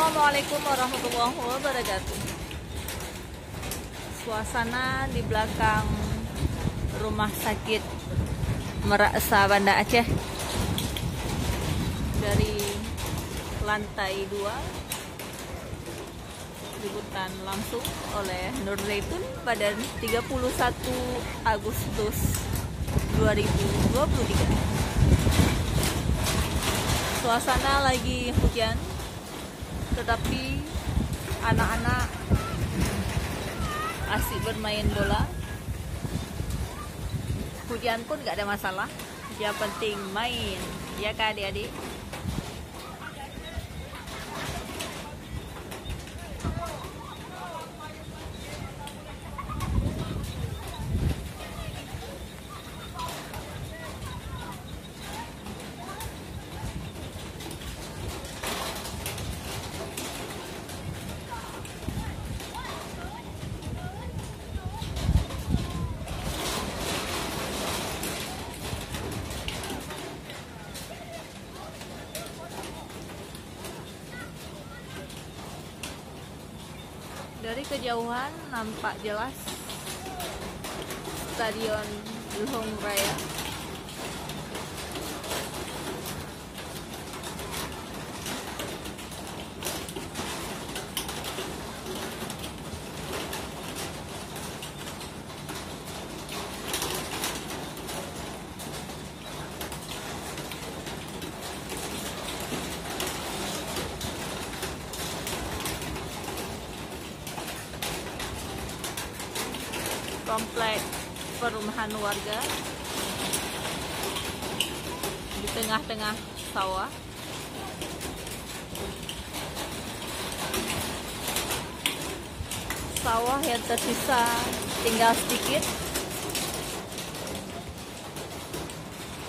Assalamualaikum warahmatullahi wabarakatuh. Suasana di belakang rumah sakit Meraksa Banda Aceh, dari lantai 2 liputan langsung oleh Nur Zaitun pada 31 Agustus 2023. Suasana lagi hujan, tetapi anak-anak asik bermain bola. Hujan pun gak ada masalah, yang penting main, ya kak adik-adik? Dari kejauhan nampak jelas Stadion Luhung Raya. Komplek perumahan warga di tengah-tengah sawah. Sawah yang tersisa tinggal sedikit,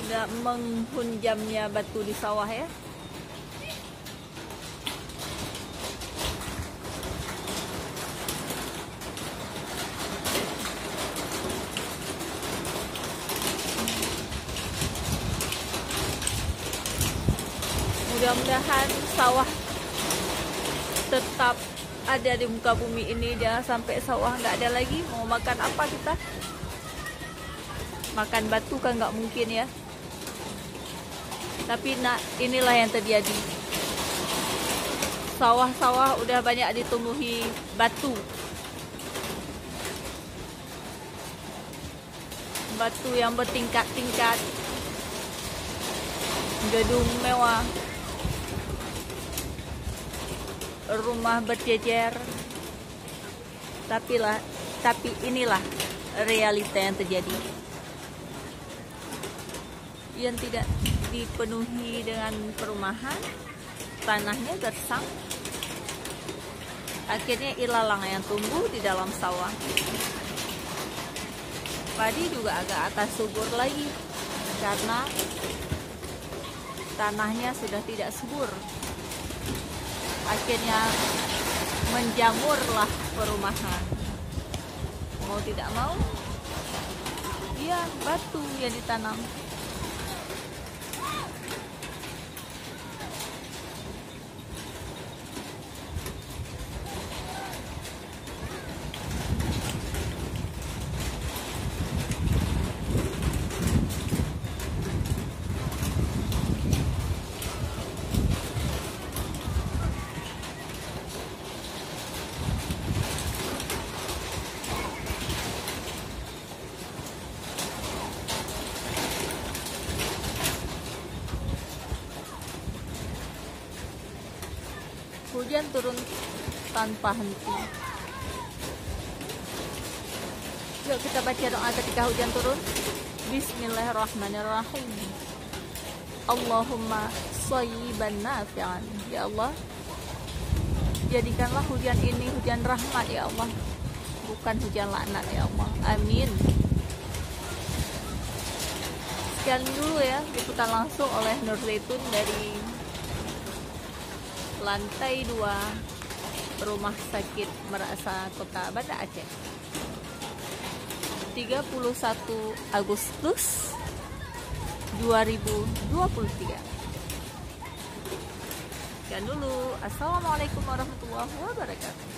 tidak menghunjamnya batu di sawah ya. Mudah-mudahan sawah tetap ada di muka bumi ini, jangan sampai sawah nggak ada lagi. Mau makan apa kita? Makan batu kan nggak mungkin ya. Tapi inilah yang terjadi. Sawah-sawah udah banyak ditumbuhi batu. Batu yang bertingkat-tingkat. Gedung mewah. Rumah berjejer, tapi inilah realita yang terjadi. Yang tidak dipenuhi dengan perumahan, tanahnya gersang, akhirnya ilalang yang tumbuh di dalam sawah. Padi juga agak akan subur lagi karena tanahnya sudah tidak subur. Akhirnya menjamurlah perumahan. Mau tidak mau, ya batu yang ditanam. Hujan turun tanpa henti. Yuk kita baca doa ketika hujan turun. Bismillahirrahmanirrahim. Allahumma shayyiban nafi'an. Ya Allah, jadikanlah hujan ini hujan rahmat ya Allah, bukan hujan laknat ya Allah. Amin. Sekian dulu ya liputan langsung oleh Nur Zaitun dari lantai 2 Rumah Sakit Meraksa Kota Banda Aceh, 31 Agustus 2023. Sekian dulu. Assalamualaikum warahmatullahi wabarakatuh.